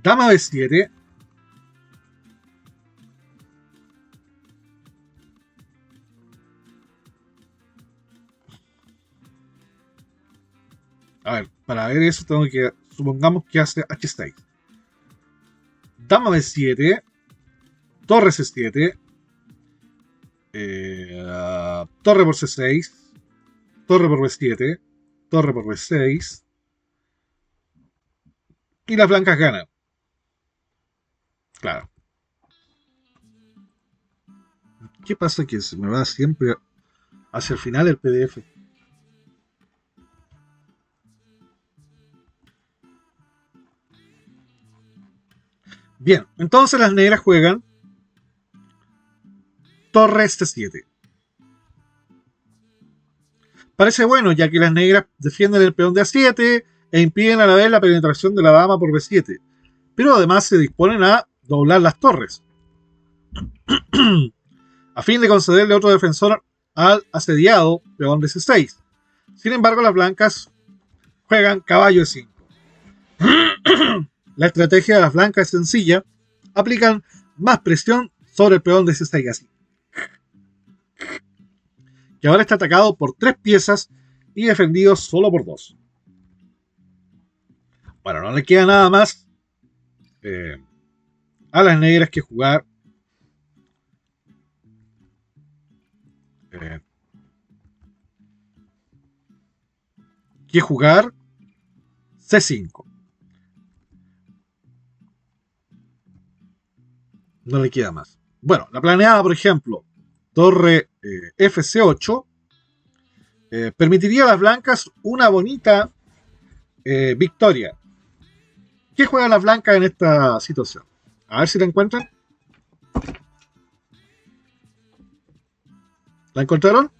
Dama B7. A ver, para ver eso tengo que... Supongamos que hace H6. Dama B7. Torre C7. Torre por C6. Torre por B7. Torre por B6. Y las blancas ganan. Claro. ¿Qué pasa? Que se me va siempre hacia el final el PDF. Bien, entonces las negras juegan torre C7. Parece bueno, ya que las negras defienden el peón de A7 e impiden a la vez la penetración de la dama por B7. Pero además se disponen a doblar las torres, a fin de concederle otro defensor al asediado peón de C6. Sin embargo, las blancas juegan caballo E5. La estrategia de las blancas es sencilla. Aplican más presión sobre el peón de C6 así, que ahora está atacado por 3 piezas y defendidos solo por 2. Bueno, no le queda nada más a las negras que jugar C5. No le queda más. Bueno, la planeada, por ejemplo, torre FC8 permitiría a las blancas una bonita victoria. ¿Qué juegan las blancas en esta situación? A ver si la encuentran. ¿La encontraron?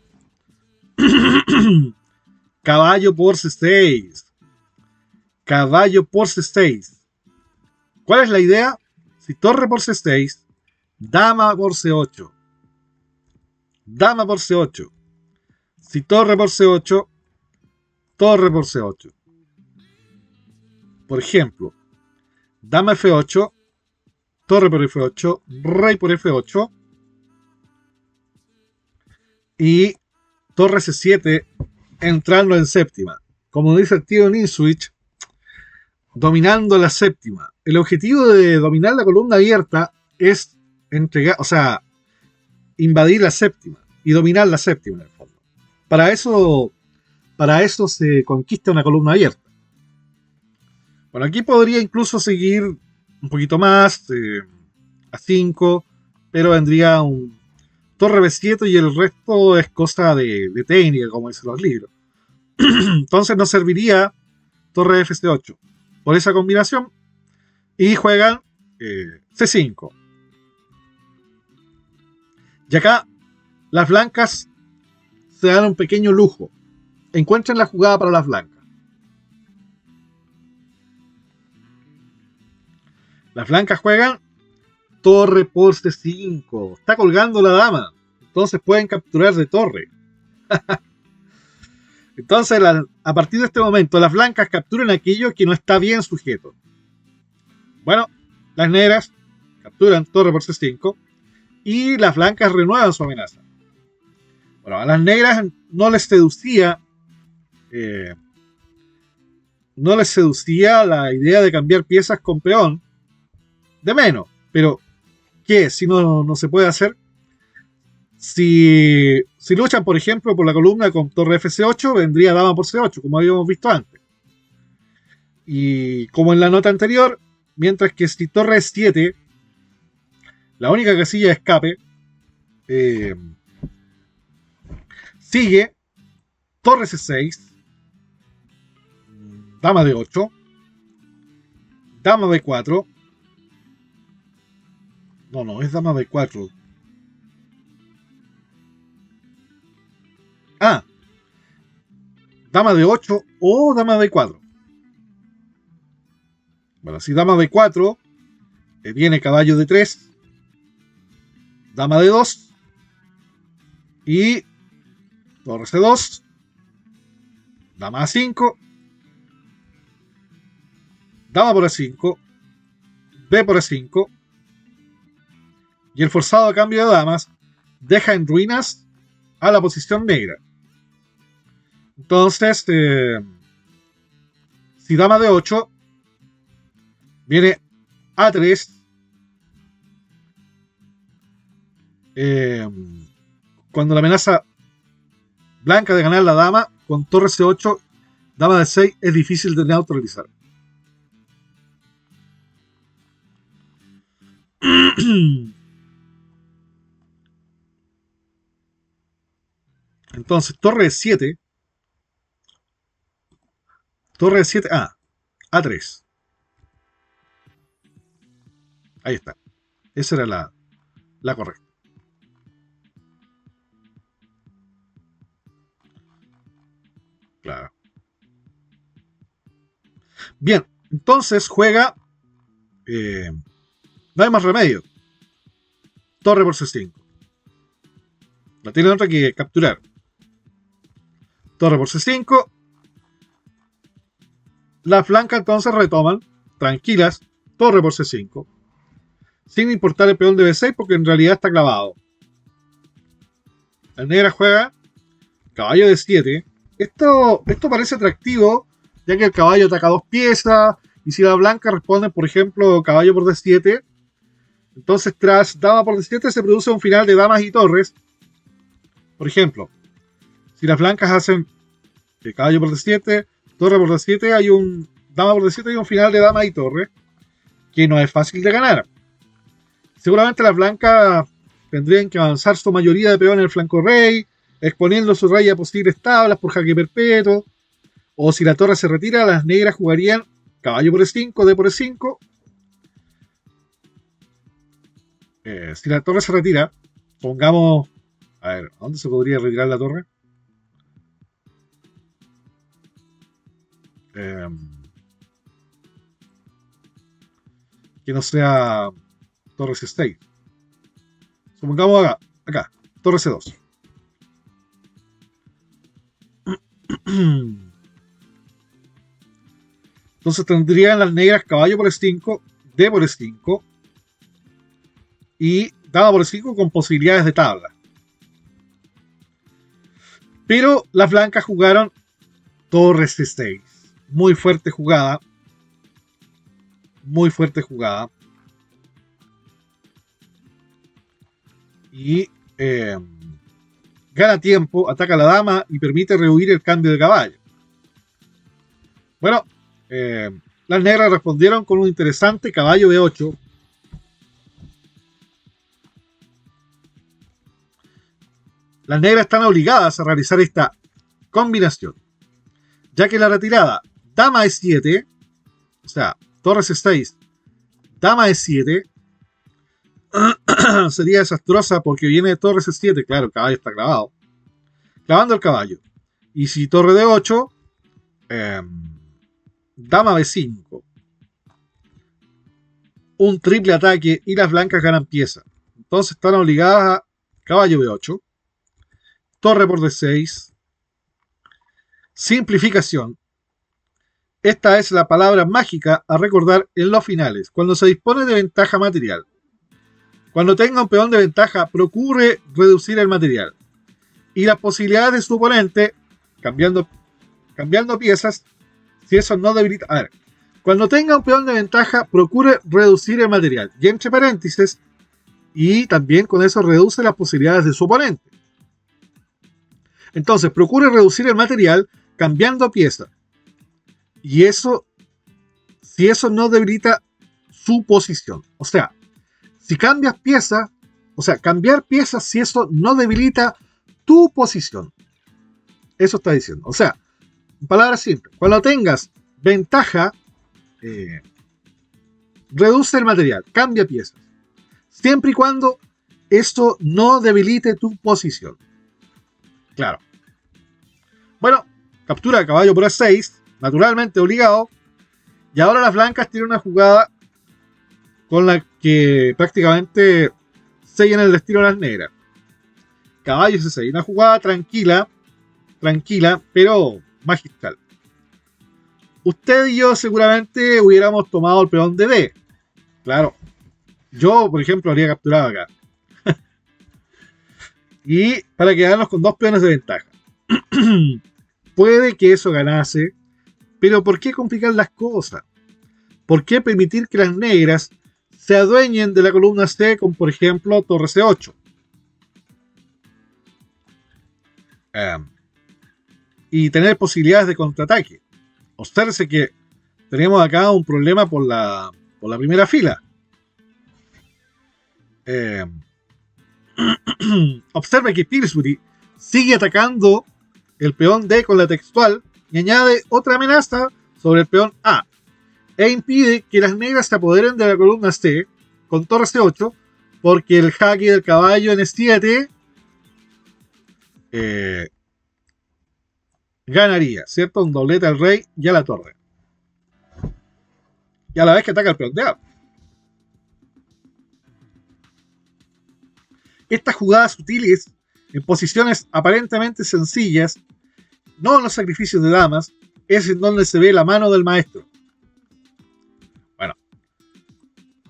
Caballo por C6. Caballo por C6. ¿Cuál es la idea? Si torre por C6, dama por C8. Dama por C8. Si torre por C8, torre por C8. Por ejemplo, dama F8, torre por F8, rey por F8 y torre C7 entrando en séptima. Como dice el tío Ninswitch, dominando la séptima. El objetivo de dominar la columna abierta es entregar, o sea, invadir la séptima y dominar la séptima en el fondo. Para eso se conquista una columna abierta. Bueno, aquí podría incluso seguir un poquito más, a 5, pero vendría un torre B7 y el resto es cosa de técnica, como dicen los libros. Entonces nos serviría torre FC8 por esa combinación y juegan C5. Y acá las blancas se dan un pequeño lujo. Encuentran la jugada para las blancas. Las blancas juegan torre por C5. Está colgando la dama. Entonces pueden capturar de torre. Entonces, a partir de este momento, las blancas capturan aquello que no está bien sujeto. Bueno, las negras capturan torre por C5 y las blancas renuevan su amenaza. Bueno, a las negras no les seducía la idea de cambiar piezas con peón de menos, pero ¿qué? Si no se puede hacer. Si luchan, por ejemplo, por la columna con torre FC8, vendría dama por C8, como habíamos visto antes. Y como en la nota anterior, mientras que si torre S7, la única casilla de escape, sigue torre C6, dama D8, dama B4. No, es dama B4. Dama de 8 o dama de 4. Bueno, si dama de 4, viene caballo de 3, dama de 2 y torre C2, dama A5, dama por A5, B por A5 y el forzado a cambio de damas deja en ruinas a la posición negra. Entonces, si dama de 8, viene A3, cuando la amenaza blanca de ganar la dama, con torre C8, dama de 6, es difícil de neutralizar. Entonces, torre 7. Torre 7. A3. Ahí está. Esa era la correcta. Claro. Bien, entonces juega. No hay más remedio. Torre por C5. No tiene otra que capturar. Torre por C5. Las blancas entonces retoman, tranquilas, torre por C5. Sin importar el peón de B6 porque en realidad está clavado. La negra juega caballo de 7. Esto parece atractivo, ya que el caballo ataca 2 piezas, y si la blanca responde, por ejemplo, caballo por D7, entonces tras dama por D7 se produce un final de damas y torres. Por ejemplo, si las blancas hacen caballo por D7, torre por D7, hay un dama por D7 y un final de dama y torre, que no es fácil de ganar. Seguramente las blancas tendrían que avanzar su mayoría de peón en el flanco rey, exponiendo su rey a posibles tablas por jaque perpetuo. O si la torre se retira, las negras jugarían caballo por E5, D por E5. Si la torre se retira, pongamos... A ver, ¿a dónde se podría retirar la torre? Que no sea torre C6. Supongamos acá, torre C2. Entonces tendrían las negras caballo por E5, D por E5 y dama por E5 con posibilidades de tabla. Pero las blancas jugaron torre C6. Muy fuerte jugada. Muy fuerte jugada. Y gana tiempo, ataca a la dama y permite rehuir el cambio de caballo. Bueno, las negras respondieron con un interesante caballo B8. Las negras están obligadas a realizar esta combinación, ya que la retirada dama E7, o sea, torre C6, dama E7, sería desastrosa porque viene torre C7, claro, el caballo está clavado, clavando el caballo. Y si torre D8, dama B5, un triple ataque y las blancas ganan pieza. Entonces están obligadas a caballo B8, torre por D6, simplificación. Esta es la palabra mágica a recordar en los finales, cuando se dispone de ventaja material. Cuando tenga un peón de ventaja, procure reducir el material. Y las posibilidades de su oponente, cambiando piezas, si eso no debilita... A ver, cuando tenga un peón de ventaja, procure reducir el material. Y entre paréntesis, y también con eso reduce las posibilidades de su oponente. Entonces, procure reducir el material cambiando piezas. Y eso, si eso no debilita su posición. O sea, si cambias piezas, o sea, cambiar piezas si eso no debilita tu posición. Eso está diciendo. O sea, en palabras simples, cuando tengas ventaja, reduce el material, cambia piezas. Siempre y cuando esto no debilite tu posición. Claro. Bueno, captura de caballo por A6, naturalmente obligado. Y ahora las blancas tienen una jugada con la que prácticamente sellan el destino de las negras. Caballo C6, una jugada tranquila, pero magistral. Usted y yo seguramente hubiéramos tomado el peón de D. Claro. Yo, por ejemplo, habría capturado acá. Y para quedarnos con 2 peones de ventaja. Puede que eso ganase, pero ¿por qué complicar las cosas? ¿Por qué permitir que las negras se adueñen de la columna C con, por ejemplo, torre C8? Y tener posibilidades de contraataque. Observe que tenemos acá un problema por la primera fila. Observe que Pillsbury sigue atacando el peón D con la textual y añade otra amenaza sobre el peón A e impide que las negras se apoderen de la columna C con torre C8 porque el jaque del caballo en E7 ganaría, ¿cierto? Un doblete al rey y a la torre. Y a la vez que ataca el peón de A. Estas jugadas sutiles, en posiciones aparentemente sencillas, no en los sacrificios de damas, es en donde se ve la mano del maestro. Bueno,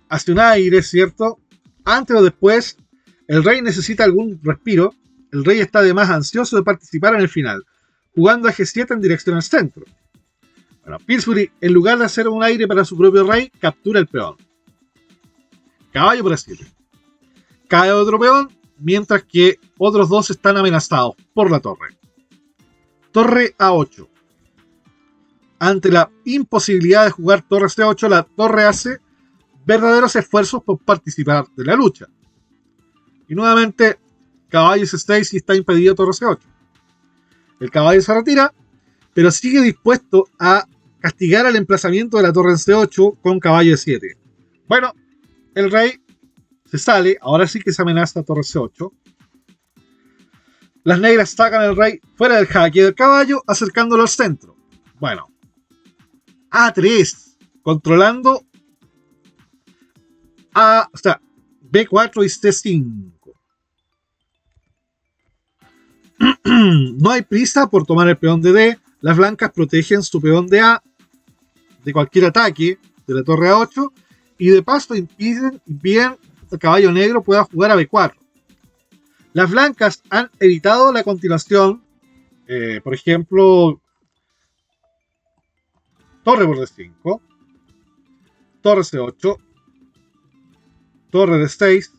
hace un aire, ¿cierto? Antes o después, el rey necesita algún respiro. El rey está además ansioso de participar en el final. jugando a G7 en dirección al centro. Bueno, Pillsbury, en lugar de hacer un aire para su propio rey, captura el peón. Caballo por A7. Cae otro peón, mientras que otros dos están amenazados por la torre. Torre A8. Ante la imposibilidad de jugar torre C8, la torre hace verdaderos esfuerzos por participar de la lucha. Y nuevamente, caballo C6 y está impedido torre C8. El caballo se retira, pero sigue dispuesto a castigar el emplazamiento de la torre en C8 con caballo E7. Bueno, el rey se sale, ahora sí que se amenaza a torre C8. Las negras sacan al rey fuera del jaque del caballo, acercándolo al centro. Bueno, A3, controlando B4 y C5. No hay prisa por tomar el peón de D. Las blancas protegen su peón de A de cualquier ataque de la torre A8 y de paso impiden que el caballo negro pueda jugar a B4. Las blancas han evitado la continuación, por ejemplo, torre por D5, torre C8, torre D6,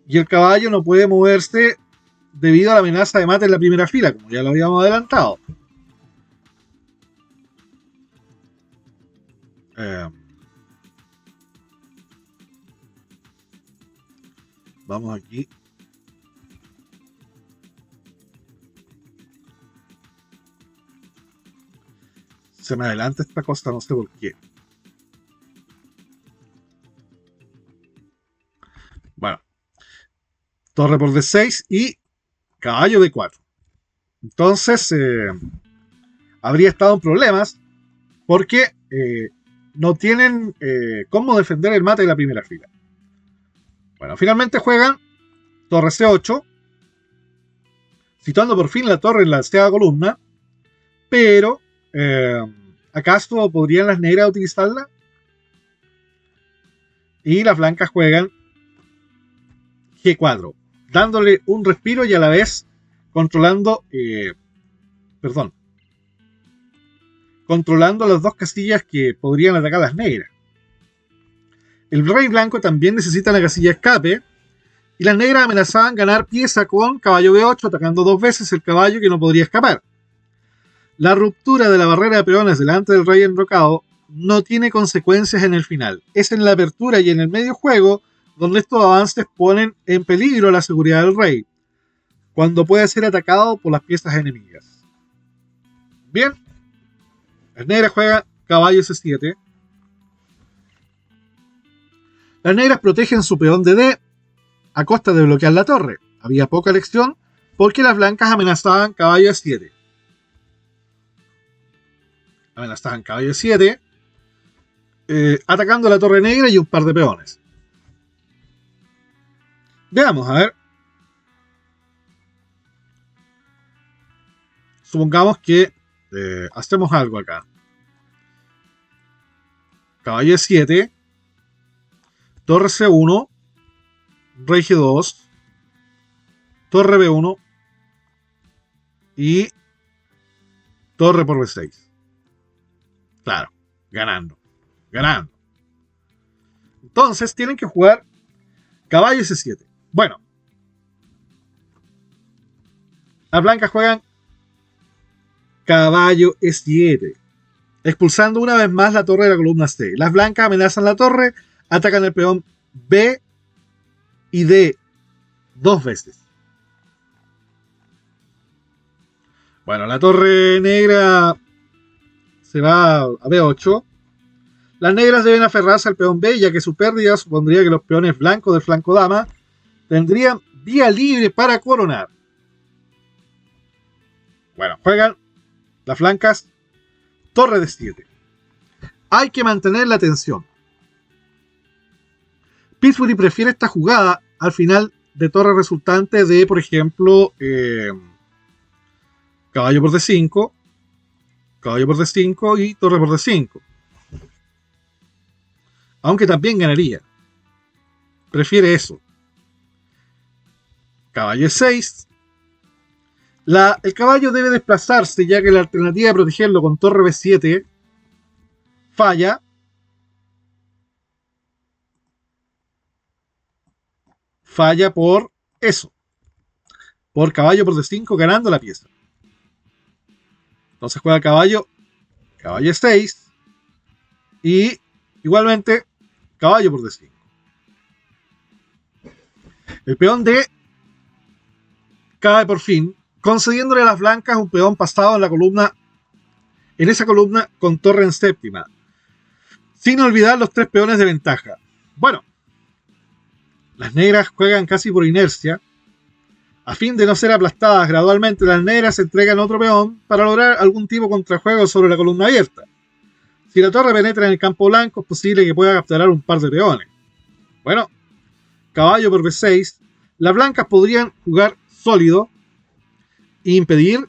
y el caballo no puede moverse debido a la amenaza de mate en la primera fila, como ya lo habíamos adelantado. Vamos aquí. Se me adelanta esta cosa, no sé por qué. Bueno. Torre por D6 y caballo D4. Entonces, habría estado en problemas porque no tienen cómo defender el mate de la primera fila. Bueno, finalmente juegan torre C8, situando por fin la torre en la 10ª columna, pero ¿acaso podrían las negras utilizarla? Y las blancas juegan G4, dándole un respiro y a la vez controlando las dos casillas que podrían atacar las negras. El rey blanco también necesita la casilla escape y las negras amenazaban ganar pieza con caballo B8 atacando dos veces el caballo que no podría escapar. La ruptura de la barrera de peones delante del rey enrocado no tiene consecuencias en el final. Es en la apertura y en el medio juego donde estos avances ponen en peligro la seguridad del rey, cuando puede ser atacado por las piezas enemigas. Bien, las negras juegan caballo C7. Las negras protegen su peón de D a costa de bloquear la torre. Había poca elección porque las blancas amenazaban caballo E7. Amenazaban caballo E7, atacando la torre negra y un par de peones. Veamos, a ver. Supongamos que hacemos algo acá. Caballo E7, torre C1, rey G2, torre B1 y torre por B6. Claro, ganando. Entonces tienen que jugar caballo C7. Bueno, las blancas juegan caballo E7, expulsando una vez más la torre de la columna C. Las blancas amenazan la torre, atacan el peón B y D dos veces. Bueno, la torre negra se va a B8. Las negras deben aferrarse al peón B, ya que su pérdida supondría que los peones blancos del flanco dama tendrían vía libre para coronar. Bueno, juegan las blancas torre de 7. Hay que mantener la tensión. Pillsbury prefiere esta jugada al final de torre resultante de, por ejemplo, caballo por D5, caballo por D5 y torre por D5. Aunque también ganaría. Prefiere eso. Caballo E6. El caballo debe desplazarse, ya que la alternativa de protegerlo con torre B7 falla. Falla por eso. Por caballo por D5 ganando la pieza. Entonces juega caballo E6 y igualmente caballo por D5. El peón D cae por fin, concediéndole a las blancas un peón pasado en esa columna con torre en séptima, sin olvidar los 3 peones de ventaja. Bueno, las negras juegan casi por inercia. A fin de no ser aplastadas gradualmente, las negras entregan otro peón para lograr algún tipo de contrajuego sobre la columna abierta. Si la torre penetra en el campo blanco, es posible que pueda capturar un par de peones. Bueno, caballo por B6, las blancas podrían jugar sólido e impedir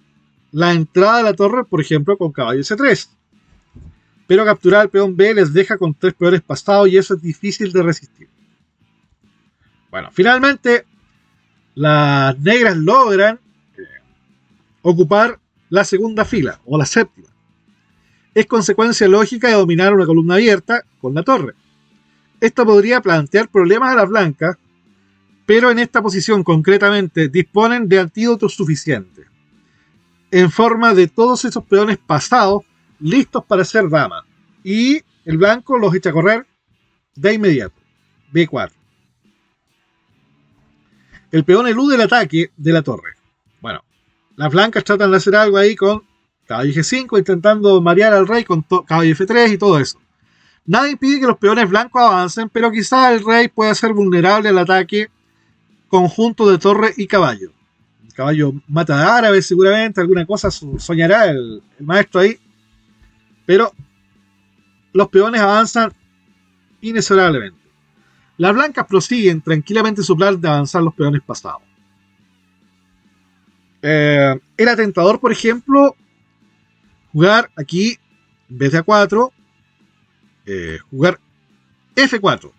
la entrada de la torre, por ejemplo, con caballo C3. Pero capturar al peón B les deja con 3 peones pasados y eso es difícil de resistir. Bueno, finalmente las negras logran ocupar la segunda fila o la séptima. Es consecuencia lógica de dominar una columna abierta con la torre. Esto podría plantear problemas a las blancas, pero en esta posición concretamente disponen de antídotos suficientes, en forma de todos esos peones pasados listos para ser dama. Y el blanco los echa a correr de inmediato. B4. El peón elude el ataque de la torre. Bueno, las blancas tratan de hacer algo ahí con caballo G5, intentando marear al rey con caballo F3 y todo eso. Nada impide que los peones blancos avancen, pero quizás el rey pueda ser vulnerable al ataque conjunto de torre y caballo. El caballo mata a árabe seguramente, alguna cosa soñará el maestro ahí. Pero los peones avanzan inexorablemente. Las blancas prosiguen tranquilamente su plan de avanzar los peones pasados. Era tentador, por ejemplo, jugar aquí, en vez de A4, jugar F4.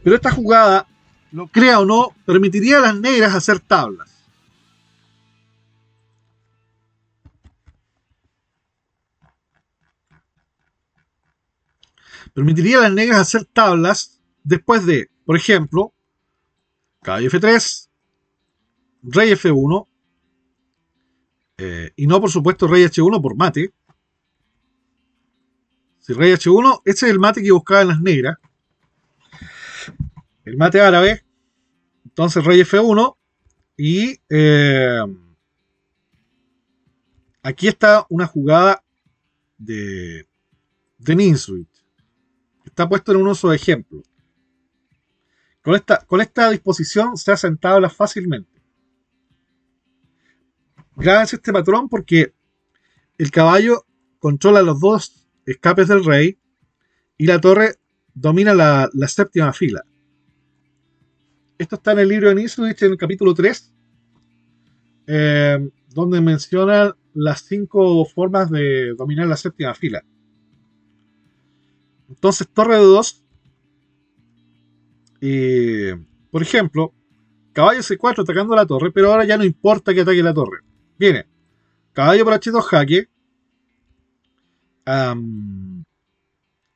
Pero esta jugada, lo crea o no, permitiría a las negras hacer tablas. Permitiría a las negras hacer tablas después de, por ejemplo, caballo F3, rey F1, y no, por supuesto, rey H1 por mate. Si rey H1, ese es el mate que buscaban las negras. El mate árabe. Entonces rey F1 y aquí está una jugada de Ninsuit. Está puesto en un uso de ejemplo. Con esta disposición se hacen tablas fácilmente. Grábense este patrón porque el caballo controla los dos escapes del rey y la torre domina la séptima fila. Esto está en el libro de Ninsuit en el capítulo 3, donde mencionan las 5 formas de dominar la séptima fila. Entonces, torre de 2. Por ejemplo, caballo C4 atacando la torre, pero ahora ya no importa que ataque la torre. Viene caballo por H2 jaque.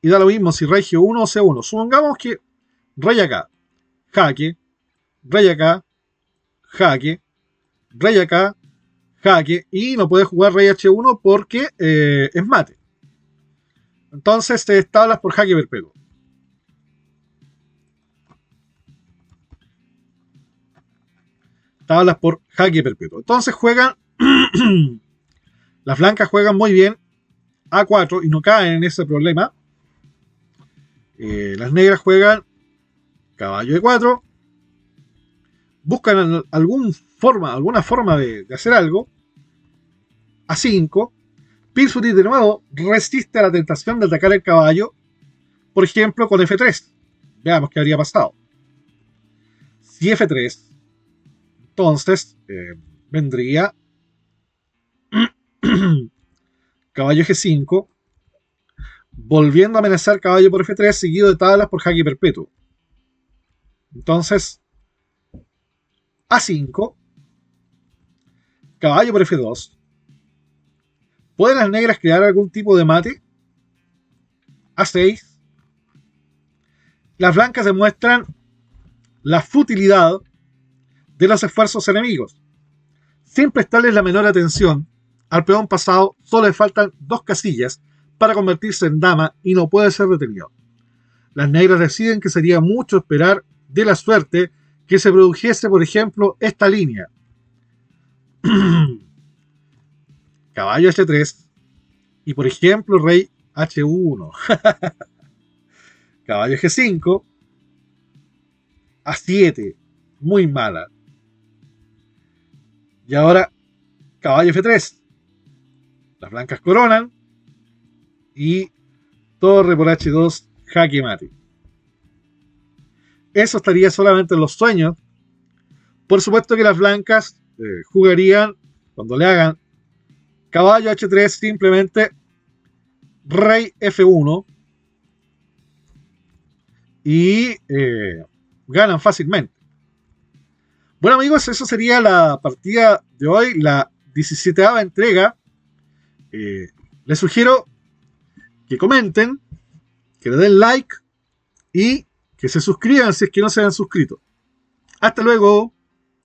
Y da lo mismo si rey G1 o C1. Supongamos que rey acá, jaque, rey acá, jaque, rey acá, jaque, y no puede jugar rey H1 porque es mate. Entonces te tablas por jaque perpetuo. Tablas por jaque perpetuo. Entonces juegan. Las blancas juegan muy bien A4 y no caen en ese problema. Las negras juegan caballo E4. Buscan alguna forma de hacer algo. A5. Pillsbury de nuevo resiste a la tentación de atacar el caballo, por ejemplo con F3. Veamos qué habría pasado. Si F3, entonces vendría caballo G5, volviendo a amenazar caballo por F3, seguido de tablas por jaque perpetuo. Entonces, A5, caballo por F2. ¿Pueden las negras crear algún tipo de mate? A6. Las blancas demuestran la futilidad de los esfuerzos enemigos. Sin prestarles la menor atención, al peón pasado solo le faltan 2 casillas para convertirse en dama y no puede ser detenido. Las negras deciden que sería mucho esperar de la suerte que se produjese, por ejemplo, esta línea. Caballo H3 y, por ejemplo, rey H1. Caballo G5, A7, muy mala. Y ahora, caballo F3. Las blancas coronan y torre por H2, jaque mate. Eso estaría solamente en los sueños. Por supuesto que las blancas jugarían, cuando le hagan caballo H3, simplemente rey F1 y ganan fácilmente. Bueno, amigos, eso sería la partida de hoy, la 17ª entrega. Les sugiero que comenten, que le den like y que se suscriban si es que no se han suscrito. Hasta luego.